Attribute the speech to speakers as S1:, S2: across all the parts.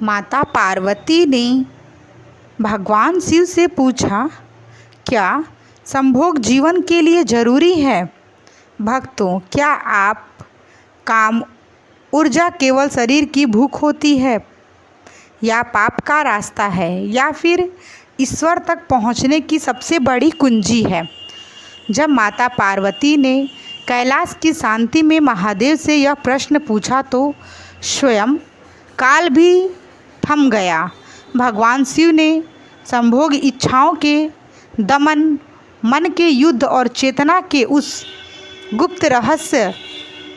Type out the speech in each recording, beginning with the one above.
S1: माता पार्वती ने भगवान शिव से पूछा, क्या संभोग जीवन के लिए जरूरी है? भक्तों, क्या आप काम ऊर्जा केवल शरीर की भूख होती है, या पाप का रास्ता है, या फिर ईश्वर तक पहुंचने की सबसे बड़ी कुंजी है? जब माता पार्वती ने कैलाश की शांति में महादेव से यह प्रश्न पूछा तो स्वयं काल भी थम गया। भगवान शिव ने संभोग इच्छाओं के दमन, मन के युद्ध और चेतना के उस गुप्त रहस्य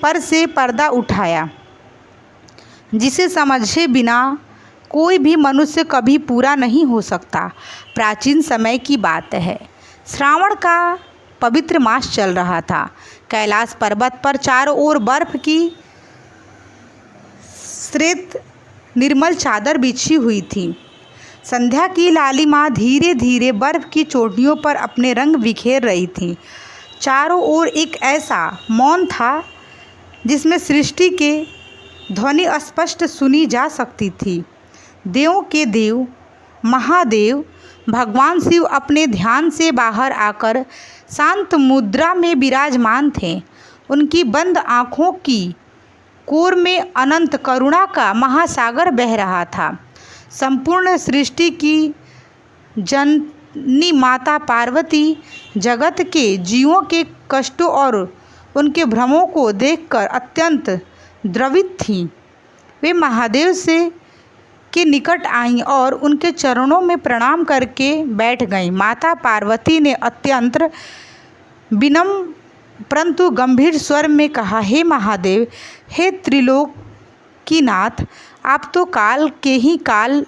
S1: पर से पर्दा उठाया जिसे समझे बिना कोई भी मनुष्य कभी पूरा नहीं हो सकता। प्राचीन समय की बात है। श्रावण का पवित्र मास चल रहा था। कैलाश पर्वत पर चारों ओर बर्फ की श्वेत निर्मल चादर बिछी हुई थी। संध्या की लालिमा धीरे धीरे बर्फ की चोटियों पर अपने रंग बिखेर रही थी। चारों ओर एक ऐसा मौन था जिसमें सृष्टि के ध्वनि स्पष्ट सुनी जा सकती थी। देवों के देव महादेव भगवान शिव अपने ध्यान से बाहर आकर शांत मुद्रा में विराजमान थे। उनकी बंद आँखों की कोर में अनंत करुणा का महासागर बह रहा था। संपूर्ण सृष्टि की जननी माता पार्वती जगत के जीवों के कष्टों और उनके भ्रमों को देखकर अत्यंत द्रवित थीं। वे महादेव से के निकट आईं और उनके चरणों में प्रणाम करके बैठ गईं। माता पार्वती ने अत्यंत विनम्र परंतु गंभीर स्वर में कहा, हे महादेव, हे त्रिलोकीनाथ, आप तो काल के ही काल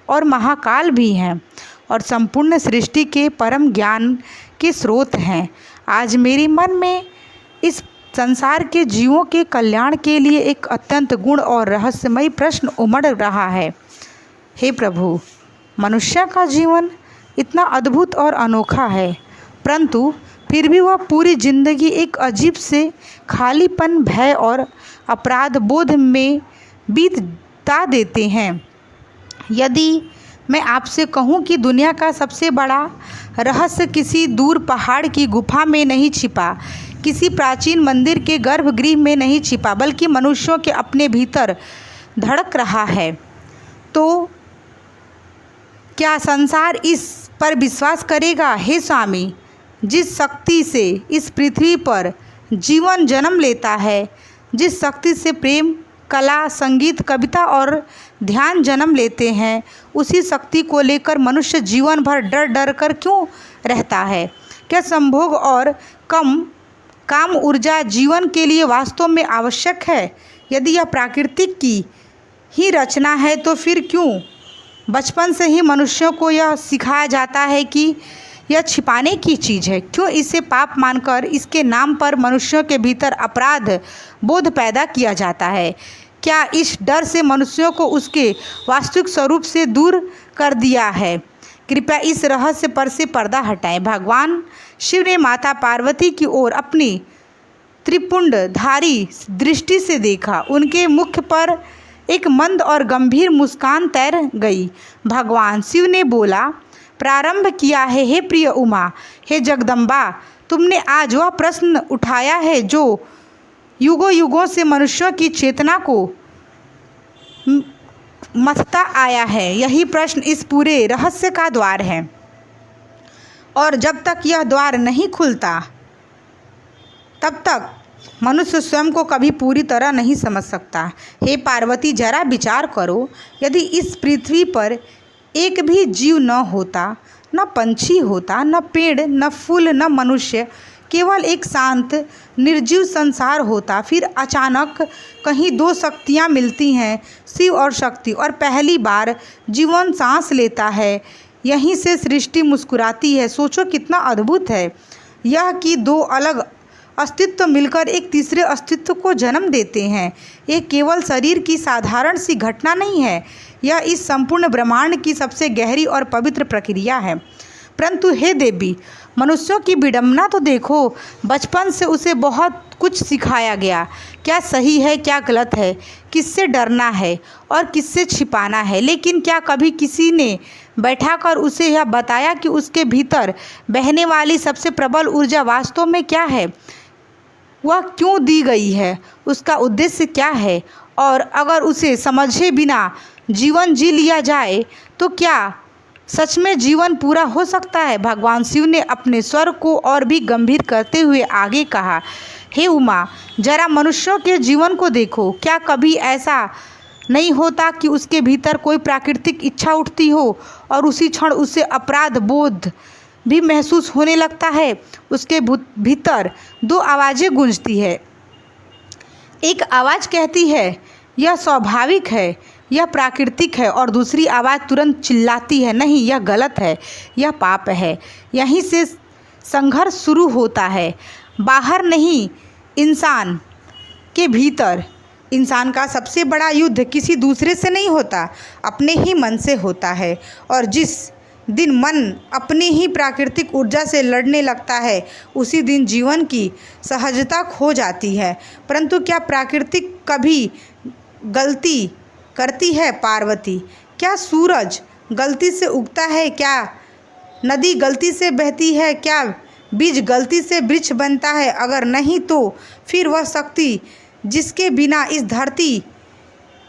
S1: और महाकाल भी हैं और संपूर्ण सृष्टि के परम ज्ञान के स्रोत हैं। आज मेरे मन में इस संसार के जीवों के कल्याण के लिए एक अत्यंत गुण और रहस्यमय प्रश्न उमड़ रहा है। हे प्रभु, मनुष्य का जीवन इतना अद्भुत और अनोखा है, परंतु फिर भी वह पूरी जिंदगी एक अजीब से खालीपन, भय और अपराध बोध में बीता देते हैं। यदि मैं आपसे कहूं कि दुनिया का सबसे बड़ा रहस्य किसी दूर पहाड़ की गुफा में नहीं छिपा, किसी प्राचीन मंदिर के गर्भगृह में नहीं छिपा, बल्कि मनुष्यों के अपने भीतर धड़क रहा है, तो क्या संसार इस पर विश्वास करेगा? हे स्वामी, जिस शक्ति से इस पृथ्वी पर जीवन जन्म लेता है, जिस शक्ति से प्रेम, कला, संगीत, कविता और ध्यान जन्म लेते हैं, उसी शक्ति को लेकर मनुष्य जीवन भर डर डर कर क्यों रहता है? क्या संभोग और काम ऊर्जा जीवन के लिए वास्तव में आवश्यक है? यदि यह प्रकृति की ही रचना है तो फिर क्यों बचपन से ही मनुष्यों को यह सिखाया जाता है कि यह छिपाने की चीज़ है? क्यों इसे पाप मानकर इसके नाम पर मनुष्यों के भीतर अपराध बोध पैदा किया जाता है? क्या इस डर से मनुष्यों को उसके वास्तविक स्वरूप से दूर कर दिया है? कृपया इस रहस्य पर से पर्दा हटाएं। भगवान शिव ने माता पार्वती की ओर अपनी त्रिपुंडधारी दृष्टि से देखा। उनके मुख पर एक मंद और गंभीर मुस्कान तैर गई। भगवान शिव ने बोला, प्रारंभ किया है हे प्रिय उमा, हे जगदम्बा, तुमने आज वह प्रश्न उठाया है जो युगों युगों से मनुष्यों की चेतना को मथता आया है। यही प्रश्न इस पूरे रहस्य का द्वार है, और जब तक यह द्वार नहीं खुलता तब तक मनुष्य स्वयं को कभी पूरी तरह नहीं समझ सकता। हे पार्वती, जरा विचार करो, यदि इस पृथ्वी पर एक भी जीव न होता, न पंछी होता, न पेड़, न फूल, न मनुष्य, केवल एक शांत निर्जीव संसार होता, फिर अचानक कहीं दो शक्तियाँ मिलती हैं, शिव और शक्ति, और पहली बार जीवन सांस लेता है। यहीं से सृष्टि मुस्कुराती है। सोचो कितना अद्भुत है यह कि दो अलग अस्तित्व मिलकर एक तीसरे अस्तित्व को जन्म देते हैं। ये केवल शरीर की साधारण सी घटना नहीं है, यह इस संपूर्ण ब्रह्मांड की सबसे गहरी और पवित्र प्रक्रिया है। परंतु हे देवी, मनुष्यों की विडंबना तो देखो, बचपन से उसे बहुत कुछ सिखाया गया क्या सही है क्या गलत है, किससे डरना है और किससे छिपाना है। लेकिन क्या कभी किसी ने बैठाकर उसे यह बताया कि उसके भीतर बहने वाली सबसे प्रबल ऊर्जा वास्तव में क्या है, वह क्यों दी गई है, उसका उद्देश्य क्या है, और अगर उसे समझे बिना जीवन जी लिया जाए तो क्या सच में जीवन पूरा हो सकता है। भगवान शिव ने अपने स्वर को और भी गंभीर करते हुए आगे कहा, हे उमा, जरा मनुष्यों के जीवन को देखो। क्या कभी ऐसा नहीं होता कि उसके भीतर कोई प्राकृतिक इच्छा उठती हो और उसी क्षण उसे अपराध बोध भी महसूस होने लगता है। उसके भीतर दो आवाज़ें गूंजती है। एक आवाज़ कहती है यह स्वाभाविक है, यह प्राकृतिक है, और दूसरी आवाज़ तुरंत चिल्लाती है, नहीं, यह गलत है, यह पाप है। यहीं से संघर्ष शुरू होता है, बाहर नहीं, इंसान के भीतर। इंसान का सबसे बड़ा युद्ध किसी दूसरे से नहीं होता, अपने ही मन से होता है। और जिस दिन मन अपनी ही प्राकृतिक ऊर्जा से लड़ने लगता है, उसी दिन जीवन की सहजता खो जाती है। परंतु क्या प्राकृतिक कभी गलती करती है पार्वती? क्या सूरज गलती से उगता है? क्या नदी गलती से बहती है? क्या बीज गलती से वृक्ष बनता है? अगर नहीं तो फिर वह शक्ति जिसके बिना इस धरती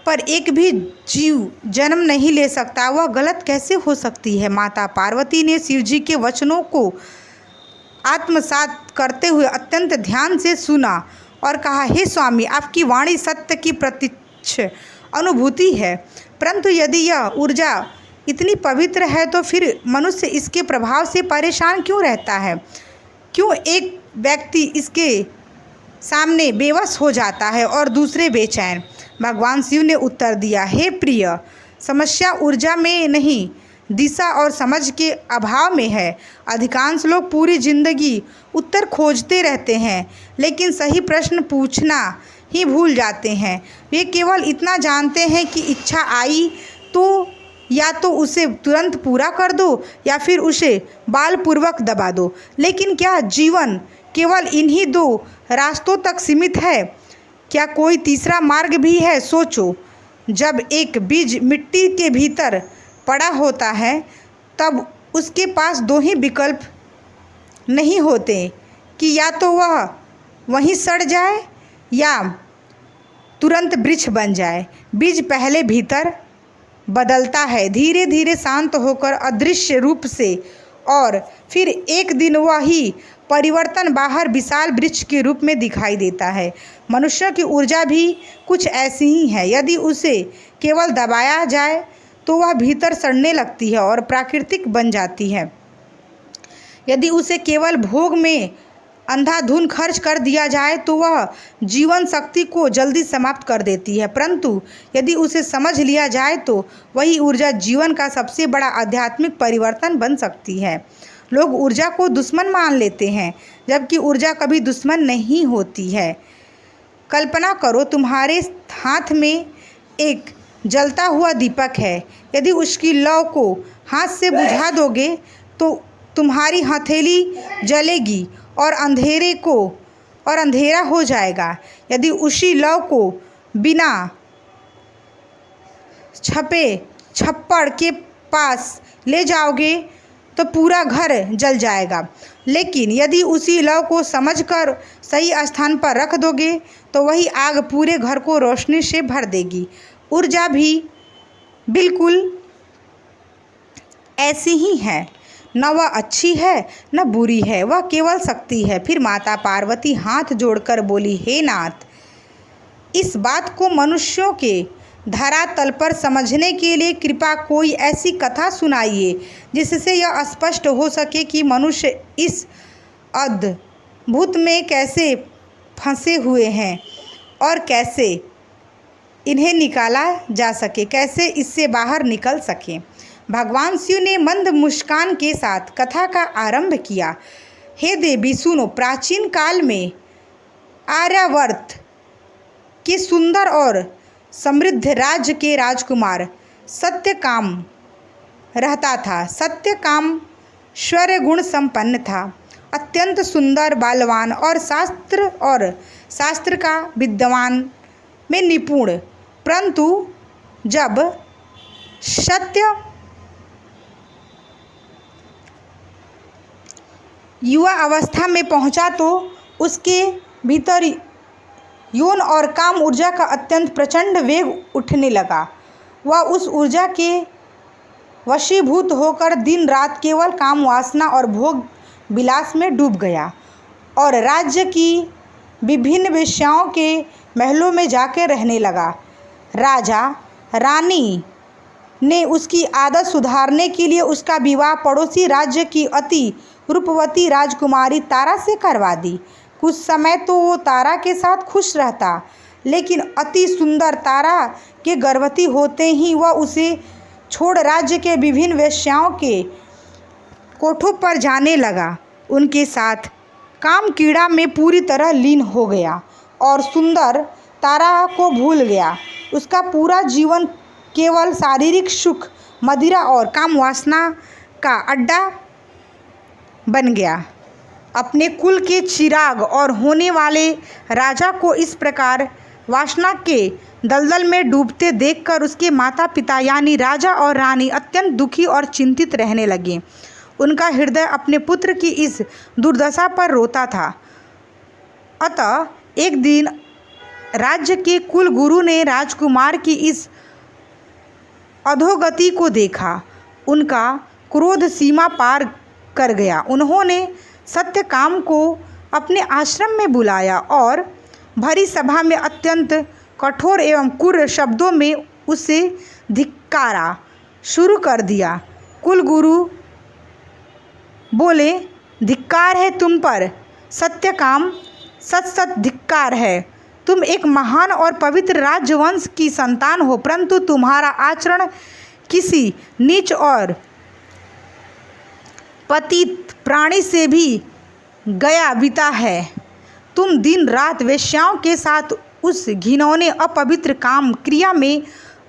S1: पर एक भी जीव जन्म नहीं ले सकता, वह गलत कैसे हो सकती है। माता पार्वती ने शिवजी के वचनों को आत्मसात करते हुए अत्यंत ध्यान से सुना और कहा, हे स्वामी, आपकी वाणी सत्य की प्रत्यक्ष अनुभूति है, परंतु यदि यह ऊर्जा इतनी पवित्र है तो फिर मनुष्य इसके प्रभाव से परेशान क्यों रहता है? क्यों एक व्यक्ति इसके सामने बेवश हो जाता है और दूसरे बेचैन? भगवान शिव ने उत्तर दिया, हे प्रिय, समस्या ऊर्जा में नहीं, दिशा और समझ के अभाव में है। अधिकांश लोग पूरी जिंदगी उत्तर खोजते रहते हैं, लेकिन सही प्रश्न पूछना ही भूल जाते हैं। वे केवल इतना जानते हैं कि इच्छा आई तो या तो उसे तुरंत पूरा कर दो या फिर उसे बालपूर्वक दबा दो। लेकिन क्या जीवन केवल इन्हीं दो रास्तों तक सीमित है? क्या कोई तीसरा मार्ग भी है? सोचो, जब एक बीज मिट्टी के भीतर पड़ा होता है तब उसके पास दो ही विकल्प नहीं होते कि या तो वह वहीं सड़ जाए या तुरंत वृक्ष बन जाए। बीज पहले भीतर बदलता है, धीरे धीरे शांत होकर अदृश्य रूप से, और फिर एक दिन वही परिवर्तन बाहर विशाल वृक्ष के रूप में दिखाई देता है। मनुष्य की ऊर्जा भी कुछ ऐसी ही है। यदि उसे केवल दबाया जाए तो वह भीतर सड़ने लगती है और प्राकृतिक बन जाती है। यदि उसे केवल भोग में अंधाधुन खर्च कर दिया जाए तो वह जीवन शक्ति को जल्दी समाप्त कर देती है। परंतु यदि उसे समझ लिया जाए तो वही ऊर्जा जीवन का सबसे बड़ा आध्यात्मिक परिवर्तन बन सकती है। लोग ऊर्जा को दुश्मन मान लेते हैं, जबकि ऊर्जा कभी दुश्मन नहीं होती है। कल्पना करो, तुम्हारे हाथ में एक जलता हुआ दीपक है। यदि उसकी लौ को हाथ से बुझा दोगे तो तुम्हारी हथेली जलेगी और अंधेरा हो जाएगा। यदि उसी लौ को बिना छप्पड़ के पास ले जाओगे तो पूरा घर जल जाएगा। लेकिन यदि उसी लौ को समझकर सही स्थान पर रख दोगे तो वही आग पूरे घर को रोशनी से भर देगी। ऊर्जा भी बिल्कुल ऐसी ही है, न वह अच्छी है न बुरी है, वह केवल शक्ति है। फिर माता पार्वती हाथ जोड़कर बोली, हे नाथ, इस बात को मनुष्यों के धरातल पर समझने के लिए कृपा कोई ऐसी कथा सुनाइए जिससे यह स्पष्ट हो सके कि मनुष्य इस अद्भुत में कैसे फंसे हुए हैं और कैसे इन्हें निकाला जा सके, कैसे इससे बाहर निकल सके। भगवान शिव ने मंद मुस्कान के साथ कथा का आरंभ किया। हे देवी सुनो, प्राचीन काल में आर्यावर्त के सुंदर और समृद्ध राज्य के राजकुमार सत्यकाम रहता था। सत्यकाम शौर्य गुण संपन्न था अत्यंत सुंदर, बलवान और शास्त्र का विद्वान में निपुण। परंतु जब सत्य युवा अवस्था में पहुंचा तो उसके भीतर यौन और काम ऊर्जा का अत्यंत प्रचंड वेग उठने लगा। वह उस ऊर्जा के वशीभूत होकर दिन रात केवल काम वासना और भोग विलास में डूब गया और राज्य की विभिन्न वेश्याओं के महलों में जाकर रहने लगा। राजा रानी ने उसकी आदत सुधारने के लिए उसका विवाह पड़ोसी राज्य की अति रूपवती राजकुमारी तारा से करवा दी। कुछ समय तो वो तारा के साथ खुश रहता, लेकिन अति सुंदर तारा के गर्भवती होते ही वह उसे छोड़ राज्य के विभिन्न वेश्याओं के कोठों पर जाने लगा। उनके साथ काम कीड़ा में पूरी तरह लीन हो गया और सुंदर तारा को भूल गया। उसका पूरा जीवन केवल शारीरिक सुख, मदिरा और काम वासना का अड्डा बन गया। अपने कुल के चिराग और होने वाले राजा को इस प्रकार वासना के दलदल में डूबते देखकर उसके माता पिता यानी राजा और रानी अत्यंत दुखी और चिंतित रहने लगे। उनका हृदय अपने पुत्र की इस दुर्दशा पर रोता था। अतः एक दिन राज्य के कुल गुरु ने राजकुमार की इस अधोगति को देखा। उनका क्रोध सीमा पार कर गया। उन्होंने सत्यकाम को अपने आश्रम में बुलाया और भरी सभा में अत्यंत कठोर एवं क्रूर शब्दों में उसे धिक्कारा शुरू कर दिया। कुलगुरु बोले, धिक्कार है तुम पर सत्यकाम, सत धिक्कार है। तुम एक महान और पवित्र राजवंश की संतान हो, परंतु तुम्हारा आचरण किसी नीच और पतित प्राणी से भी गया बीता है। तुम दिन रात वेश्याओं के साथ उस घिनौने अपवित्र काम क्रिया में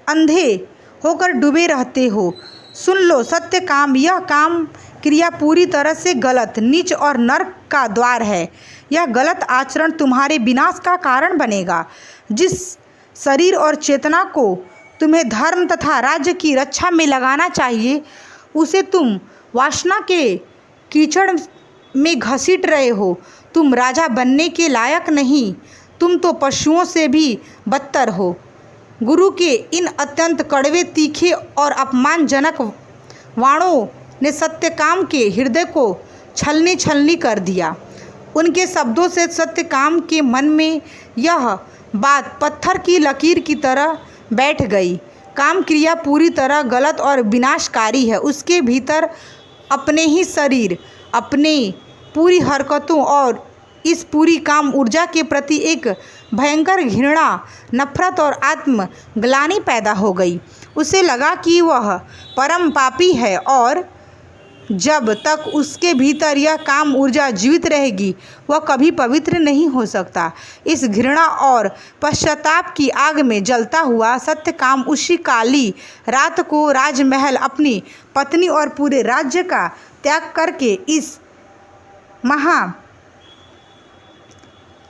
S1: अंधे होकर डूबे रहते हो। सुन लो सत्य काम, यह काम क्रिया पूरी तरह से गलत, नीच और नरक का द्वार है। यह गलत आचरण तुम्हारे विनाश का कारण बनेगा। जिस शरीर और चेतना को तुम्हें धर्म तथा राज्य की रक्षा में लगाना चाहिए, उसे तुम वासना के कीचड़ में घसीट रहे हो। तुम राजा बनने के लायक नहीं, तुम तो पशुओं से भी बदतर हो। गुरु के इन अत्यंत कड़वे, तीखे और अपमानजनक वाणों ने सत्यकाम के हृदय को छलनी कर दिया। उनके शब्दों से सत्यकाम के मन में यह बात पत्थर की लकीर की तरह बैठ गई। काम क्रिया पूरी तरह गलत और विनाशकारी है। उसके भीतर अपने ही शरीर, अपने पूरी हरकतों और इस पूरी काम ऊर्जा के प्रति एक भयंकर घृणा, नफरत और आत्मग्लानि पैदा हो गई। उसे लगा कि वह परम पापी है और जब तक उसके भीतर यह काम ऊर्जा जीवित रहेगी वह कभी पवित्र नहीं हो सकता। इस घृणा और पश्चाताप की आग में जलता हुआ सत्यकाम उसी काली रात को राजमहल, अपनी पत्नी और पूरे राज्य का त्याग करके इस महा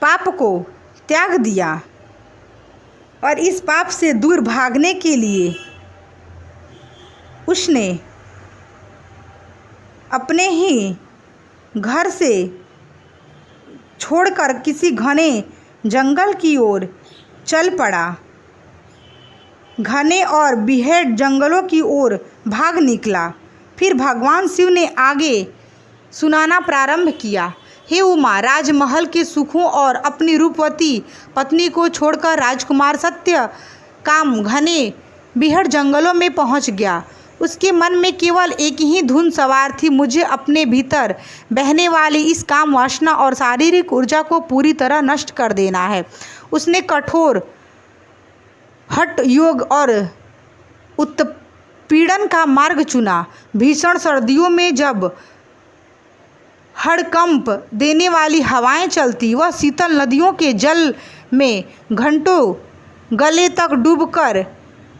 S1: पाप को त्याग दिया और इस पाप से दूर भागने के लिए उसने अपने ही घर से छोड़कर किसी घने जंगल की ओर चल पड़ा। घने और बिहेड़ जंगलों की ओर भाग निकला। फिर भगवान शिव ने आगे सुनाना प्रारंभ किया। हे उमा, राजमहल के सुखों और अपनी रूपवती पत्नी को छोड़कर राजकुमार सत्यकाम घने बिहड़ जंगलों में पहुंच गया। उसके मन में केवल एक ही धुन सवार थी, मुझे अपने भीतर बहने वाली इस काम वासना और शारीरिक ऊर्जा को पूरी तरह नष्ट कर देना है। उसने कठोर हठ योग और उत्पीड़न का मार्ग चुना। भीषण सर्दियों में जब हड़कंप देने वाली हवाएं चलती, वह शीतल नदियों के जल में घंटों गले तक डूबकर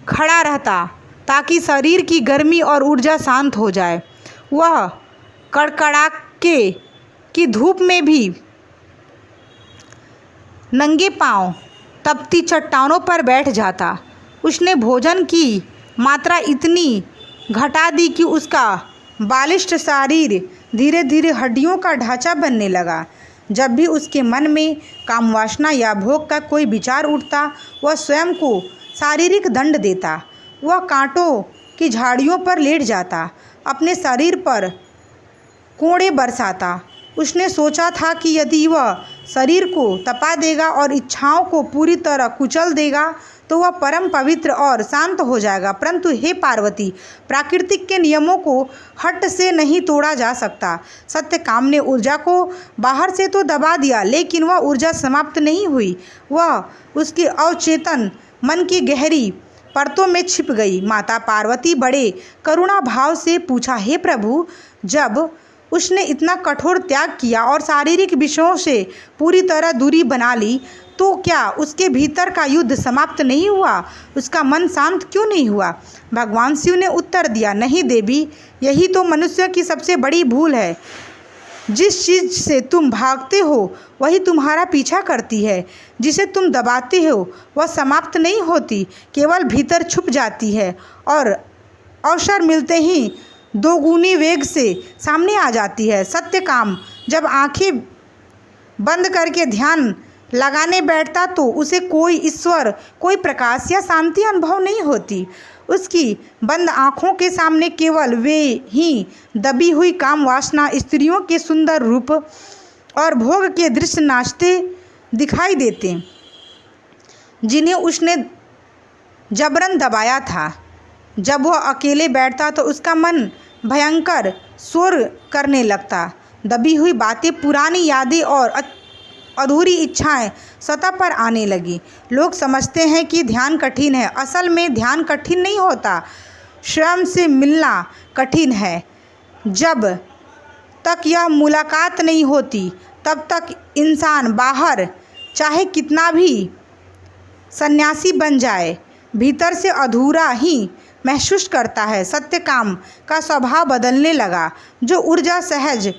S1: खड़ा रहता ताकि शरीर की गर्मी और ऊर्जा शांत हो जाए। वह कड़कड़ाके कि धूप में भी नंगे पांव तपती चट्टानों पर बैठ जाता। उसने भोजन की मात्रा इतनी घटा दी कि उसका बालिष्ठ शरीर धीरे धीरे हड्डियों का ढांचा बनने लगा। जब भी उसके मन में कामवासना या भोग का कोई विचार उठता, वह स्वयं को शारीरिक दंड देता। वह कांटों की झाड़ियों पर लेट जाता, अपने शरीर पर कोड़े बरसाता। उसने सोचा था कि यदि वह शरीर को तपा देगा और इच्छाओं को पूरी तरह कुचल देगा तो वह परम पवित्र और शांत हो जाएगा। परंतु हे पार्वती, प्राकृतिक के नियमों को हठ से नहीं तोड़ा जा सकता। सत्यकाम ने ऊर्जा को बाहर से तो दबा दिया, लेकिन वह ऊर्जा समाप्त नहीं हुई। वह उसके अवचेतन मन की गहरी परतों में छिप गई। माता पार्वती बड़े करुणा भाव से पूछा, हे प्रभु, जब उसने इतना कठोर त्याग किया और शारीरिक विषयों से पूरी तरह दूरी बना ली, तो क्या उसके भीतर का युद्ध समाप्त नहीं हुआ? उसका मन शांत क्यों नहीं हुआ? भगवान शिव ने उत्तर दिया, नहीं देवी, यही तो मनुष्य की सबसे बड़ी भूल है। जिस चीज़ से तुम भागते हो वही तुम्हारा पीछा करती है। जिसे तुम दबाते हो वह समाप्त नहीं होती, केवल भीतर छुप जाती है और अवसर मिलते ही दोगुनी वेग से सामने आ जाती है। सत्यकाम जब आंखें बंद करके ध्यान लगाने बैठता तो उसे कोई ईश्वर, कोई प्रकाश या शांति अनुभव नहीं होती। उसकी बंद आँखों के सामने केवल वे ही दबी हुई काम वासना, स्त्रियों के सुंदर रूप और भोग के दृश्य नाचते दिखाई देते, जिन्हें उसने जबरन दबाया था। जब वह अकेले बैठता तो उसका मन भयंकर शोर करने लगता। दबी हुई बातें, पुरानी यादें और अधूरी इच्छाएं सतह पर आने लगी। लोग समझते हैं कि ध्यान कठिन है। असल में ध्यान कठिन नहीं होता, स्वयं से मिलना कठिन है। जब तक यह मुलाकात नहीं होती तब तक इंसान बाहर चाहे कितना भी सन्यासी बन जाए, भीतर से अधूरा ही महसूस करता है। सत्यकाम का स्वभाव बदलने लगा। जो ऊर्जा सहज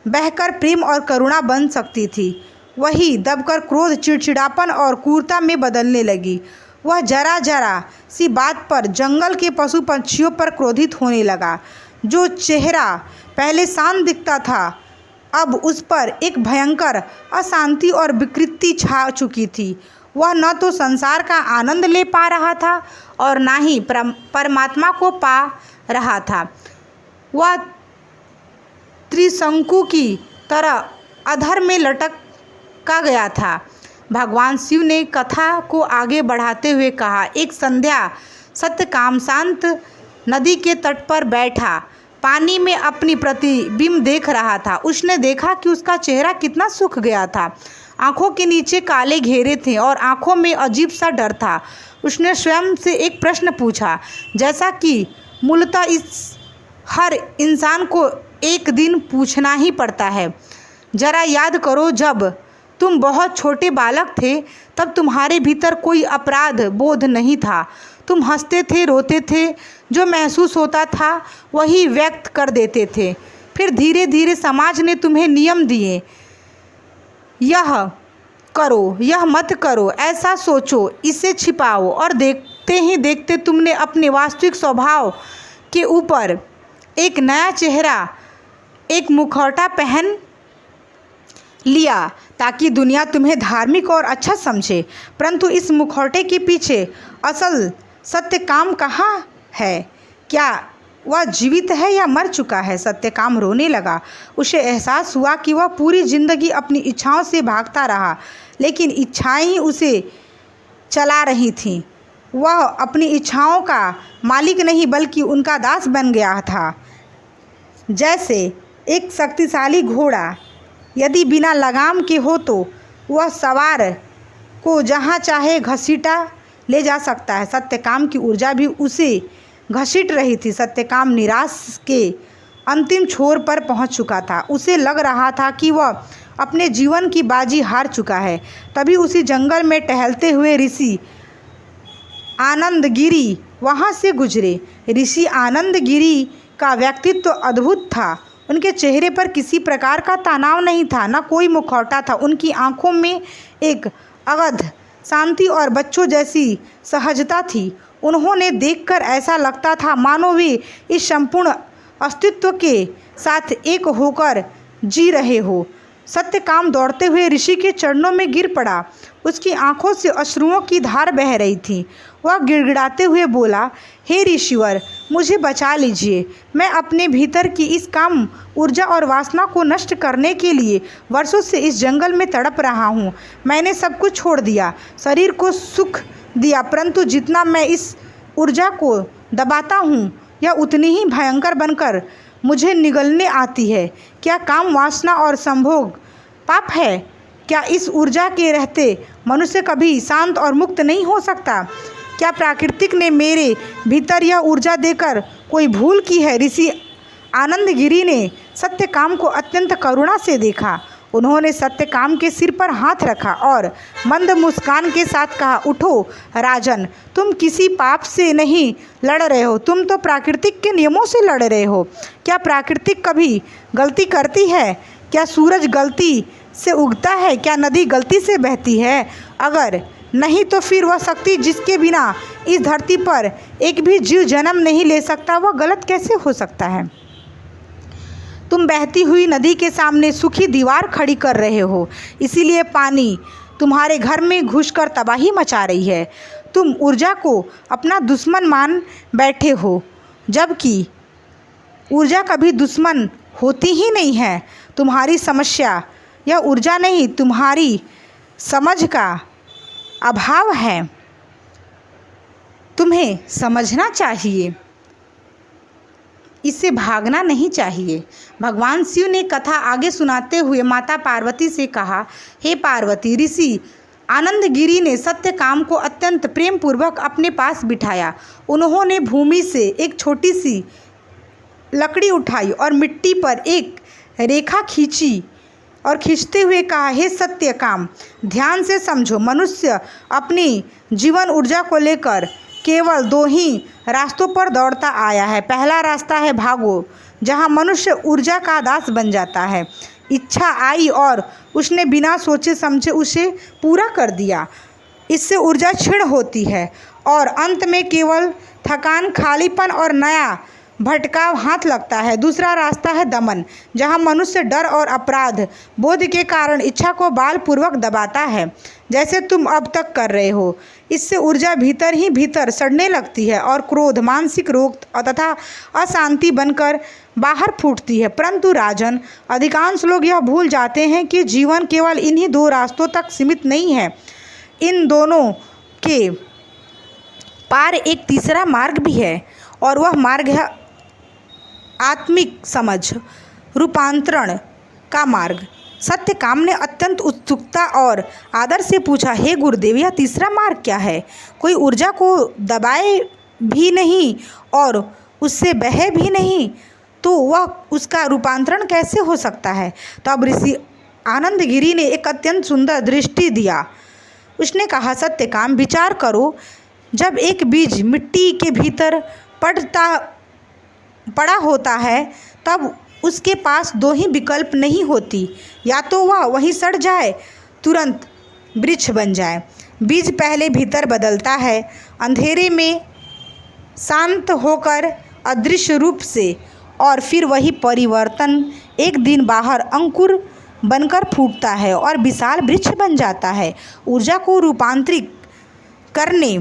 S1: बहकर प्रेम और करुणा बन सकती थी, वही दबकर क्रोध, चिड़चिड़ापन और क्रूरता में बदलने लगी। वह जरा जरा सी बात पर जंगल के पशु पक्षियों पर क्रोधित होने लगा। जो चेहरा पहले शांत दिखता था, अब उस पर एक भयंकर अशांति और विकृति छा चुकी थी। वह न तो संसार का आनंद ले पा रहा था और ना ही परमात्मा को पा रहा था। वह त्रिशंकु की तरह अधर में लटका गया था। भगवान शिव ने कथा को आगे बढ़ाते हुए कहा, एक संध्या सत्यकाम शांत नदी के तट पर बैठा पानी में अपनी प्रतिबिंब देख रहा था। उसने देखा कि उसका चेहरा कितना सूख गया था। आंखों के नीचे काले घेरे थे और आंखों में अजीब सा डर था। उसने स्वयं से एक प्रश्न पूछा, जैसा कि मूलतः हर इंसान को एक दिन पूछना ही पड़ता है। जरा याद करो, जब तुम बहुत छोटे बालक थे तब तुम्हारे भीतर कोई अपराध बोध नहीं था। तुम हंसते थे, रोते थे, जो महसूस होता था वही व्यक्त कर देते थे। फिर धीरे धीरे समाज ने तुम्हें नियम दिए, यह करो, यह मत करो, ऐसा सोचो, इसे छिपाओ, और देखते ही देखते तुमने अपने वास्तविक स्वभाव के ऊपर एक नया चेहरा, एक मुखौटा पहन लिया ताकि दुनिया तुम्हें धार्मिक और अच्छा समझे। परंतु इस मुखौटे के पीछे असल सत्यकाम कहाँ है? क्या वह जीवित है या मर चुका है? सत्यकाम रोने लगा। उसे एहसास हुआ कि वह पूरी जिंदगी अपनी इच्छाओं से भागता रहा, लेकिन इच्छाएं ही उसे चला रही थीं। वह अपनी इच्छाओं का मालिक नहीं बल्कि उनका दास बन गया था। जैसे एक शक्तिशाली घोड़ा यदि बिना लगाम के हो तो वह सवार को जहाँ चाहे घसीटा ले जा सकता है। सत्यकाम की ऊर्जा भी उसे घसीट रही थी। सत्यकाम निराश के अंतिम छोर पर पहुंच चुका था। उसे लग रहा था कि वह अपने जीवन की बाजी हार चुका है। तभी उसी जंगल में टहलते हुए ऋषि आनंदगिरी वहाँ से गुजरे। ऋषि आनंदगिरी का व्यक्तित्व अद्भुत था। उनके चेहरे पर किसी प्रकार का तनाव नहीं था, न कोई मुखौटा था। उनकी आंखों में एक अगाध शांति और बच्चों जैसी सहजता थी। उन्होंने देखकर ऐसा लगता था मानो वे इस संपूर्ण अस्तित्व के साथ एक होकर जी रहे हो। सत्यकाम दौड़ते हुए ऋषि के चरणों में गिर पड़ा। उसकी आंखों से अश्रुओं की धार बह रही थी। वह गिड़गिड़ाते हुए बोला, हे ऋषिवर, मुझे बचा लीजिए। मैं अपने भीतर की इस काम ऊर्जा और वासना को नष्ट करने के लिए वर्षों से इस जंगल में तड़प रहा हूँ। मैंने सब कुछ छोड़ दिया, शरीर को सुख दिया, परंतु जितना मैं इस ऊर्जा को दबाता हूँ यह उतनी ही भयंकर बनकर मुझे निगलने आती है। क्या काम वासना और संभोग पाप है? क्या इस ऊर्जा के रहते मनुष्य कभी शांत और मुक्त नहीं हो सकता? क्या प्रकृति ने मेरे भीतर यह ऊर्जा देकर कोई भूल की है? ऋषि आनंदगिरी ने सत्यकाम को अत्यंत करुणा से देखा। उन्होंने सत्यकाम के सिर पर हाथ रखा और मंद मुस्कान के साथ कहा, उठो राजन, तुम किसी पाप से नहीं लड़ रहे हो, तुम तो प्राकृतिक के नियमों से लड़ रहे हो। क्या प्राकृतिक कभी गलती करती है? क्या सूरज गलती से उगता है? क्या नदी गलती से बहती है? अगर नहीं तो फिर वह शक्ति जिसके बिना इस धरती पर एक भी जीव जन्म नहीं ले सकता, वह गलत कैसे हो सकता है? तुम बहती हुई नदी के सामने सूखी दीवार खड़ी कर रहे हो, इसीलिए पानी तुम्हारे घर में घुसकर तबाही मचा रही है। तुम ऊर्जा को अपना दुश्मन मान बैठे हो, जबकि ऊर्जा कभी दुश्मन होती ही नहीं है। तुम्हारी समस्या यह ऊर्जा नहीं, तुम्हारी समझ का अभाव है। तुम्हें समझना चाहिए, इससे भागना नहीं चाहिए। भगवान शिव ने कथा आगे सुनाते हुए माता पार्वती से कहा, हे पार्वती, ऋषि आनंदगिरी ने सत्यकाम को अत्यंत प्रेम पूर्वक अपने पास बिठाया। उन्होंने भूमि से एक छोटी सी लकड़ी उठाई और मिट्टी पर एक रेखा खींची और खींचते हुए कहा, हे सत्यकाम, ध्यान से समझो। मनुष्य अपनी जीवन ऊर्जा को लेकर केवल दो ही रास्तों पर दौड़ता आया है। पहला रास्ता है भागो, जहां मनुष्य ऊर्जा का दास बन जाता है। इच्छा आई और उसने बिना सोचे समझे उसे पूरा कर दिया। इससे ऊर्जा क्षीण होती है और अंत में केवल थकान, खालीपन और नया भटकाव हाथ लगता है। दूसरा रास्ता है दमन, जहां मनुष्य डर और अपराध बोध के कारण इच्छा को बलपूर्वक दबाता है, जैसे तुम अब तक कर रहे हो। इससे ऊर्जा भीतर ही भीतर सड़ने लगती है और क्रोध, मानसिक रोग तथा अशांति बनकर बाहर फूटती है। परंतु राजन, अधिकांश लोग यह भूल जाते हैं कि जीवन केवल इन्हीं दो रास्तों तक सीमित नहीं है। इन दोनों के पार एक तीसरा मार्ग भी है, और वह मार्ग है आत्मिक समझ, रूपांतरण का मार्ग। सत्यकाम ने अत्यंत उत्सुकता और आदर से पूछा, हे गुरुदेव, यह तीसरा मार्ग क्या है? कोई ऊर्जा को दबाए भी नहीं और उससे बहे भी नहीं, तो वह उसका रूपांतरण कैसे हो सकता है? तब ऋषि आनंदगिरी ने एक अत्यंत सुंदर दृष्टि दिया। उसने कहा, सत्यकाम, विचार करो, जब एक बीज मिट्टी के भीतर पड़ा होता है तब उसके पास दो ही विकल्प नहीं होती, या तो वह वहीं सड़ जाए, तुरंत वृक्ष बन जाए। बीज पहले भीतर बदलता है, अंधेरे में शांत होकर अदृश्य रूप से, और फिर वही परिवर्तन एक दिन बाहर अंकुर बनकर फूटता है और विशाल वृक्ष बन जाता है। ऊर्जा को रूपांतरित करने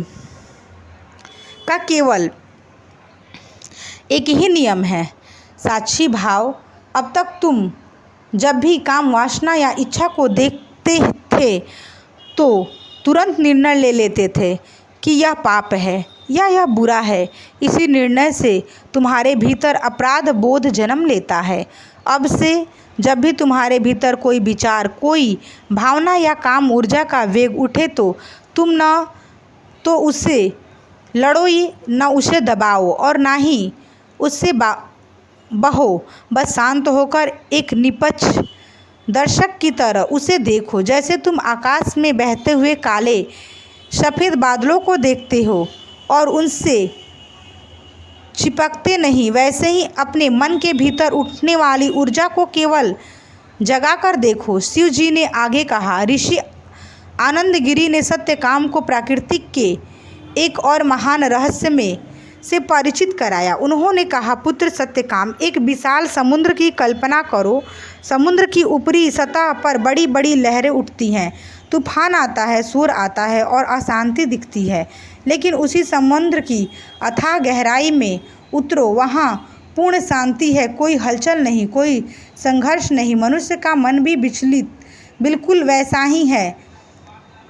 S1: का केवल एक ही नियम है, साक्षी भाव। अब तक तुम जब भी काम, वासना या इच्छा को देखते थे तो तुरंत निर्णय ले लेते थे कि यह पाप है या यह बुरा है। इसी निर्णय से तुम्हारे भीतर अपराध बोध जन्म लेता है। अब से जब भी तुम्हारे भीतर कोई विचार, कोई भावना या काम ऊर्जा का वेग उठे तो तुम न तो उससे लड़ो ही, न उसे दबाओ और ना ही उससे बहो। बस शांत होकर एक निष्पक्ष दर्शक की तरह उसे देखो, जैसे तुम आकाश में बहते हुए काले सफ़ेद बादलों को देखते हो और उनसे चिपकते नहीं, वैसे ही अपने मन के भीतर उठने वाली ऊर्जा को केवल जगाकर देखो। शिव जी ने आगे कहा। ऋषि आनंदगिरी ने सत्यकाम को प्रकृति के एक और महान रहस्य में से परिचित कराया। उन्होंने कहा, पुत्र सत्यकाम, एक विशाल समुद्र की कल्पना करो। समुद्र की ऊपरी सतह पर बड़ी बड़ी लहरें उठती हैं, तूफान आता है, शोर आता है और अशांति दिखती है। लेकिन उसी समुद्र की अथाह गहराई में उतरो, वहाँ पूर्ण शांति है, कोई हलचल नहीं, कोई संघर्ष नहीं। मनुष्य का मन भी विचलित बिल्कुल वैसा ही है।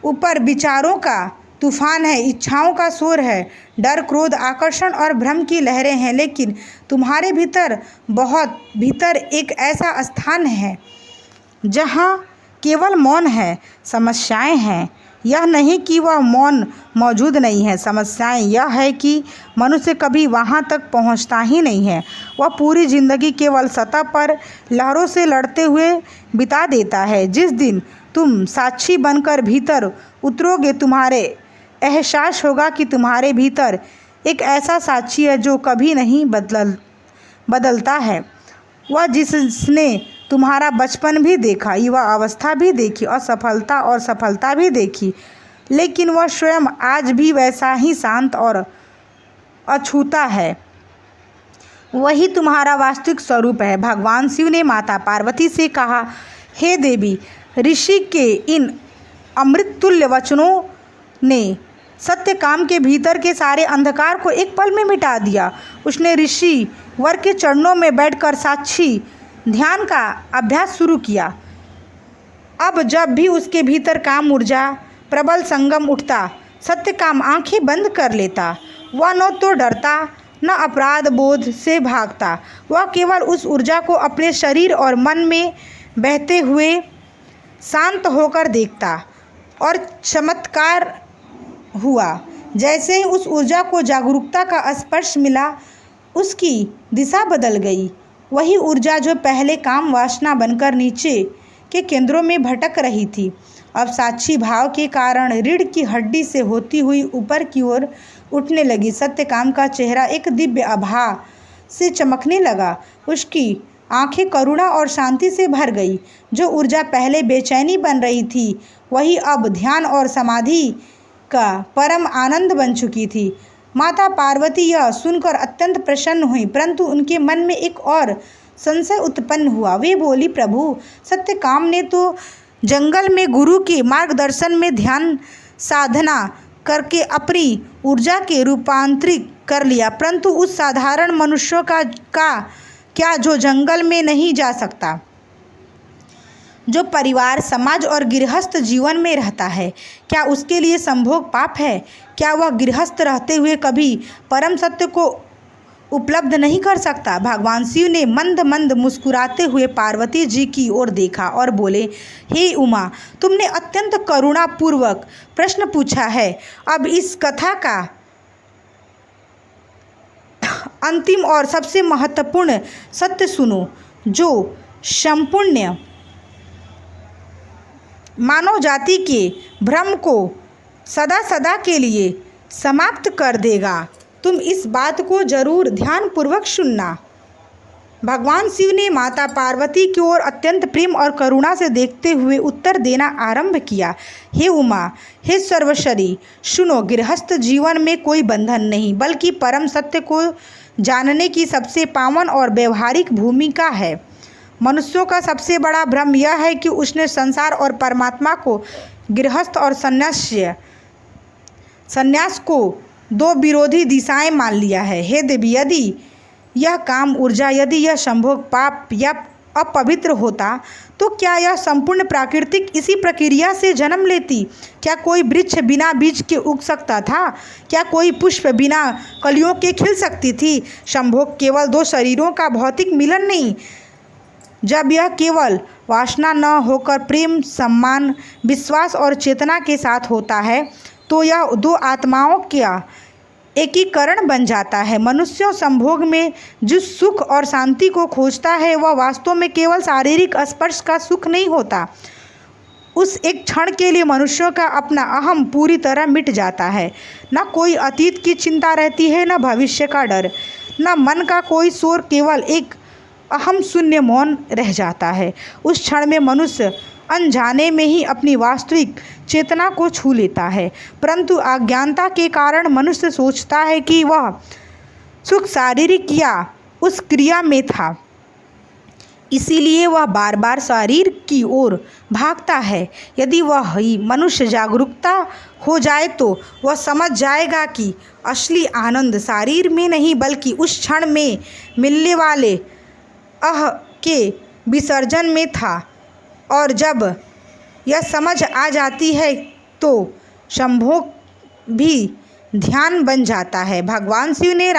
S1: ऊपर विचारों का तूफान है, इच्छाओं का शोर है, डर, क्रोध, आकर्षण और भ्रम की लहरें हैं। लेकिन तुम्हारे भीतर, बहुत भीतर एक ऐसा स्थान है जहाँ केवल मौन है। समस्याएं हैं, यह नहीं कि वह मौन मौजूद नहीं है। समस्याएं यह है कि मनुष्य कभी वहाँ तक पहुँचता ही नहीं है। वह पूरी जिंदगी केवल सतह पर लहरों से लड़ते हुए बिता देता है। जिस दिन तुम साक्षी बनकर भीतर उतरोगे, तुम्हारे एहसास होगा कि तुम्हारे भीतर एक ऐसा साक्षी है जो कभी नहीं बदलता है। वह जिसने तुम्हारा बचपन भी देखा, युवा अवस्था भी देखी, असफलता और सफलता भी देखी, लेकिन वह स्वयं आज भी वैसा ही शांत और अछूता है। वही तुम्हारा वास्तविक स्वरूप है। भगवान शिव ने माता पार्वती से कहा, हे देवी, ऋषि के इन अमृततुल्य वचनों ने सत्यकाम के भीतर के सारे अंधकार को एक पल में मिटा दिया। उसने ऋषि वर के चरणों में बैठकर साक्षी ध्यान का अभ्यास शुरू किया। अब जब भी उसके भीतर काम ऊर्जा प्रबल संगम उठता, सत्यकाम आंखें बंद कर लेता। वह न तो डरता, न अपराध बोध से भागता। वह केवल उस ऊर्जा को अपने शरीर और मन में बहते हुए शांत होकर देखता। और चमत्कार हुआ। जैसे ही उस ऊर्जा को जागरूकता का स्पर्श मिला, उसकी दिशा बदल गई। वही ऊर्जा जो पहले काम वासना बनकर नीचे के केंद्रों में भटक रही थी, अब साक्षी भाव के कारण रीढ़ की हड्डी से होती हुई ऊपर की ओर उठने लगी। सत्यकाम का चेहरा एक दिव्य आभा से चमकने लगा। उसकी आंखें करुणा और शांति से भर गई। जो ऊर्जा पहले बेचैनी बन रही थी, वही अब ध्यान और समाधि का परम आनंद बन चुकी थी। माता पार्वती यह सुनकर अत्यंत प्रसन्न हुई, परंतु उनके मन में एक और संशय उत्पन्न हुआ। वे बोली, प्रभु, सत्यकाम ने तो जंगल में गुरु के मार्गदर्शन में ध्यान साधना करके अपनी ऊर्जा के रूपांतरित कर लिया, परंतु उस साधारण मनुष्यों का क्या जो जंगल में नहीं जा सकता, जो परिवार, समाज और गृहस्थ जीवन में रहता है, क्या उसके लिए संभोग पाप है? क्या वह गृहस्थ रहते हुए कभी परम सत्य को उपलब्ध नहीं कर सकता? भगवान शिव ने मंद मंद मुस्कुराते हुए पार्वती जी की ओर देखा और बोले, हे उमा, तुमने अत्यंत करुणापूर्वक प्रश्न पूछा है। अब इस कथा का अंतिम और सबसे महत्वपूर्ण सत्य सुनो, जो संपूर्ण मानव जाति के भ्रम को सदा सदा के लिए समाप्त कर देगा। तुम इस बात को जरूर ध्यानपूर्वक सुनना। भगवान शिव ने माता पार्वती की ओर अत्यंत प्रेम और करुणा से देखते हुए उत्तर देना आरंभ किया। हे उमा, हे सर्वशरी, सुनो, गृहस्थ जीवन में कोई बंधन नहीं, बल्कि परम सत्य को जानने की सबसे पावन और व्यवहारिक भूमिका है। मनुष्यों का सबसे बड़ा भ्रम यह है कि उसने संसार और परमात्मा को, गृहस्थ और संन्यास को दो विरोधी दिशाएं मान लिया है। हे देवी, यदि यह काम ऊर्जा, यदि यह संभोग पाप या अपवित्र होता, तो क्या यह संपूर्ण प्राकृतिक इसी प्रक्रिया से जन्म लेती? क्या कोई वृक्ष बिना बीज के उग सकता था? क्या कोई पुष्प बिना कलियों के खिल सकती थी? संभोग केवल दो शरीरों का भौतिक मिलन नहीं, जब यह केवल वासना न होकर प्रेम, सम्मान, विश्वास और चेतना के साथ होता है, तो यह दो आत्माओं का एकीकरण बन जाता है। मनुष्य संभोग में जिस सुख और शांति को खोजता है, वह वास्तव में केवल शारीरिक स्पर्श का सुख नहीं होता। उस एक क्षण के लिए मनुष्यों का अपना अहम पूरी तरह मिट जाता है। न कोई अतीत की चिंता रहती है, न भविष्य का डर, न मन का कोई शोर, केवल एक अहम शून्य मौन रह जाता है। उस क्षण में मनुष्य अनजाने में ही अपनी वास्तविक चेतना को छू लेता है, परंतु अज्ञानता के कारण मनुष्य सोचता है कि वह सुख शारीरिक या उस क्रिया में था, इसीलिए वह बार बार शरीर की ओर भागता है। यदि वह ही मनुष्य जागरूकता हो जाए तो वह समझ जाएगा कि असली आनंद शरीर में नहीं बल्कि उस क्षण में मिलने वाले अह के विसर्जन में था। और जब यह समझ आ जाती है तो संभोग भी ध्यान बन जाता है। भगवान शिव ने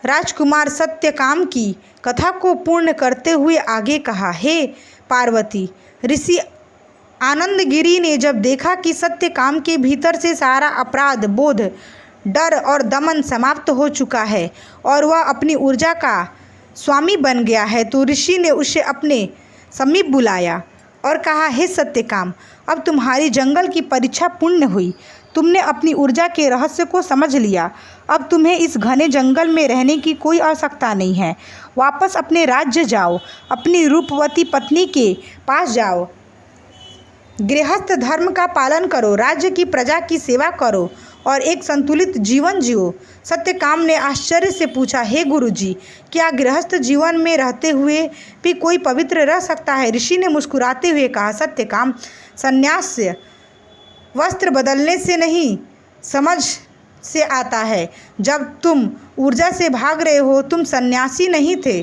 S1: राजकुमार सत्यकाम की कथा को पूर्ण करते हुए आगे कहा, हे पार्वती, ऋषि आनंदगिरी ने जब देखा कि सत्यकाम के भीतर से सारा अपराध बोध, डर और दमन समाप्त हो चुका है और वह अपनी ऊर्जा का स्वामी बन गया है, तो ऋषि ने उसे अपने समीप बुलाया और कहा, हे सत्यकाम, अब तुम्हारी जंगल की परीक्षा पूर्ण हुई। तुमने अपनी ऊर्जा के रहस्य को समझ लिया। अब तुम्हें इस घने जंगल में रहने की कोई आवश्यकता नहीं है। वापस अपने राज्य जाओ, अपनी रूपवती पत्नी के पास जाओ, गृहस्थ धर्म का पालन करो, राज्य की प्रजा की सेवा करो और एक संतुलित जीवन जियो। सत्यकाम ने आश्चर्य से पूछा, हे गुरुजी, क्या गृहस्थ जीवन में रहते हुए भी कोई पवित्र रह सकता है? ऋषि ने मुस्कुराते हुए कहा, सत्यकाम, संन्यास से वस्त्र बदलने से नहीं, समझ से आता है। जब तुम ऊर्जा से भाग रहे हो तुम सन्यासी नहीं थे।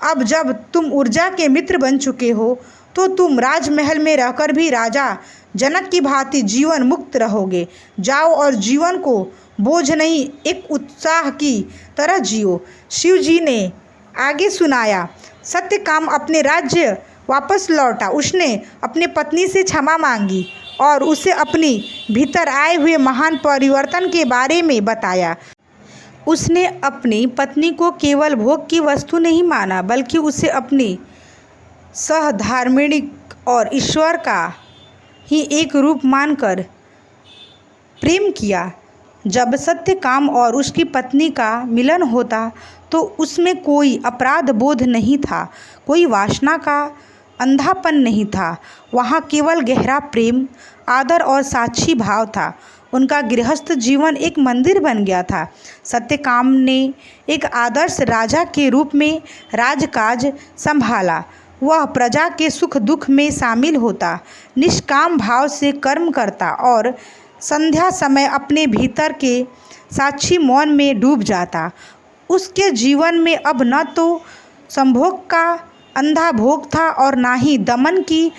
S1: अब जब तुम ऊर्जा के मित्र बन चुके हो तो तुम राजमहल में रहकर भी राजा जनक की भांति जीवन मुक्त रहोगे। जाओ और जीवन को बोझ नहीं, एक उत्साह की तरह जियो। शिव जी ने आगे सुनाया, सत्यकाम अपने राज्य वापस लौटा। उसने अपनी पत्नी से क्षमा मांगी और उसे अपनी भीतर आए हुए महान परिवर्तन के बारे में बताया। उसने अपनी पत्नी को केवल भोग की वस्तु नहीं माना, बल्कि उसे अपनी सहधर्मिणी और ईश्वर का ही एक रूप मानकर प्रेम किया। जब सत्यकाम और उसकी पत्नी का मिलन होता तो उसमें कोई अपराध बोध नहीं था, कोई वासना का अंधापन नहीं था। वहाँ केवल गहरा प्रेम, आदर और साक्षी भाव था। उनका गृहस्थ जीवन एक मंदिर बन गया था। सत्यकाम ने एक आदर्श राजा के रूप में राजकाज संभाला। वह प्रजा के सुख दुख में शामिल होता, निष्काम भाव से कर्म करता और संध्या समय अपने भीतर के साक्षी मौन में डूब जाता। उसके जीवन में अब न तो संभोग का अंधा भोग था और ना ही दमन की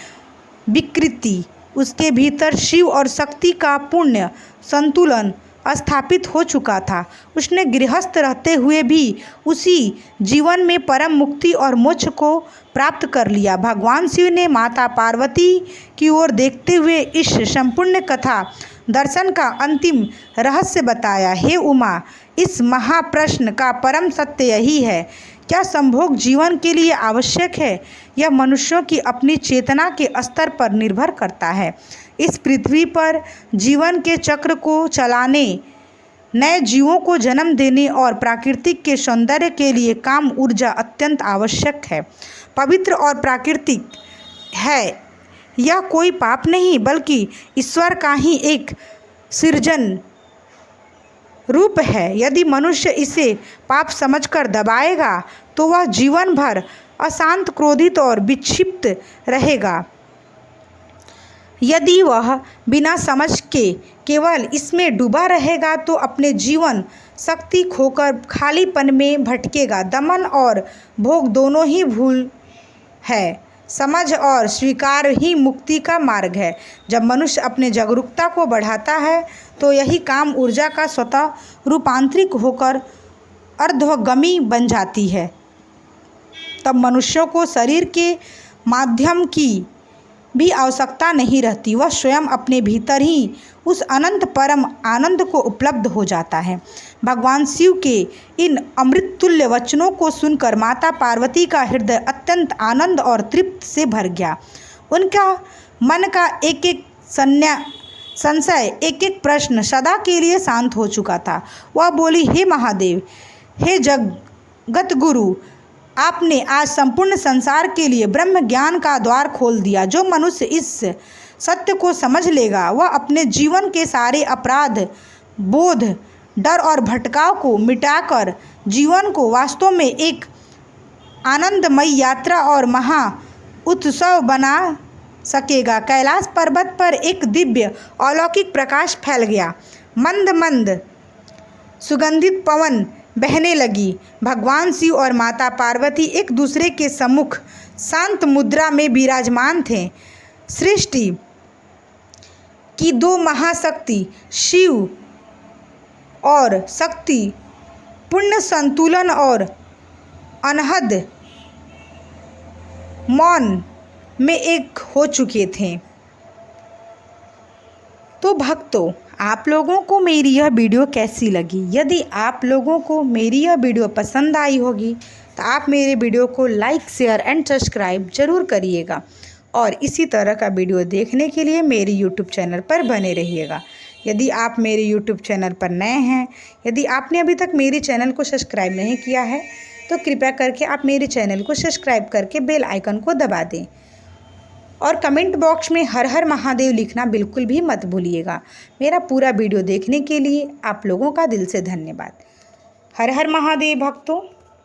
S1: विकृति। उसके भीतर शिव और शक्ति का पुण्य संतुलन स्थापित हो चुका था। उसने गृहस्थ रहते हुए भी उसी जीवन में परम मुक्ति और मोक्ष को प्राप्त कर लिया। भगवान शिव ने माता पार्वती की ओर देखते हुए इस संपूर्ण कथा दर्शन का अंतिम रहस्य बताया। हे उमा, इस महाप्रश्न का परम सत्य यही है, क्या संभोग जीवन के लिए आवश्यक है? यह मनुष्यों की अपनी चेतना के स्तर पर निर्भर करता है। इस पृथ्वी पर जीवन के चक्र को चलाने, नए जीवों को जन्म देने और प्राकृतिक के सौंदर्य के लिए काम ऊर्जा अत्यंत आवश्यक है। पवित्र और प्राकृतिक है यह कोई पाप नहीं, बल्कि ईश्वर का ही एक सृजन रूप है। यदि मनुष्य इसे पाप समझकर दबाएगा तो वह जीवन भर अशांत, क्रोधित और विक्षिप्त रहेगा। यदि वह बिना समझ के केवल इसमें डूबा रहेगा तो अपने जीवन शक्ति खोकर खालीपन में भटकेगा। दमन और भोग दोनों ही भूल है। समझ और स्वीकार ही मुक्ति का मार्ग है। जब मनुष्य अपने जागरूकता को बढ़ाता है तो यही काम ऊर्जा का स्वतः रूपांतरित होकर अर्धवगामी बन जाती है। तब मनुष्यों को शरीर के माध्यम की भी आवश्यकता नहीं रहती। वह स्वयं अपने भीतर ही उस अनंत परम आनंद को उपलब्ध हो जाता है। भगवान शिव के इन अमृततुल्य वचनों को सुनकर माता पार्वती का हृदय अत्यंत आनंद और तृप्त से भर गया। उनका मन का एक एक संशय, एक एक प्रश्न सदा के लिए शांत हो चुका था। वह बोली, हे महादेव, हे जगत गुरु, आपने आज संपूर्ण संसार के लिए ब्रह्म ज्ञान का द्वार खोल दिया। जो मनुष्य इस सत्य को समझ लेगा वह अपने जीवन के सारे अपराध बोध, डर और भटकाव को मिटाकर जीवन को वास्तव में एक आनंदमयी यात्रा और महा उत्सव बना सकेगा। कैलाश पर्वत पर एक दिव्य अलौकिक प्रकाश फैल गया। मंद मंद सुगंधित पवन बहने लगी। भगवान शिव और माता पार्वती एक दूसरे के सम्मुख शांत मुद्रा में विराजमान थे। सृष्टि की दो महाशक्ति शिव और शक्ति पूर्ण संतुलन और अनहद मौन में एक हो चुके थे। तो भक्तों, आप लोगों को मेरी यह वीडियो कैसी लगी? यदि आप लोगों को मेरी यह वीडियो पसंद आई होगी तो आप मेरे वीडियो को लाइक, शेयर एंड सब्सक्राइब जरूर करिएगा और इसी तरह का वीडियो देखने के लिए मेरे यूट्यूब चैनल पर बने रहिएगा। यदि आप मेरे यूट्यूब चैनल पर नए हैं, यदि आपने अभी तक मेरे चैनल को सब्सक्राइब नहीं किया है तो कृपया करके आप मेरे चैनल को सब्सक्राइब करके बेल आइकन को दबा दें और कमेंट बॉक्स में हर हर महादेव लिखना बिल्कुल भी मत भूलिएगा। मेरा पूरा वीडियो देखने के लिए आप लोगों का दिल से धन्यवाद। हर हर महादेव भक्तों।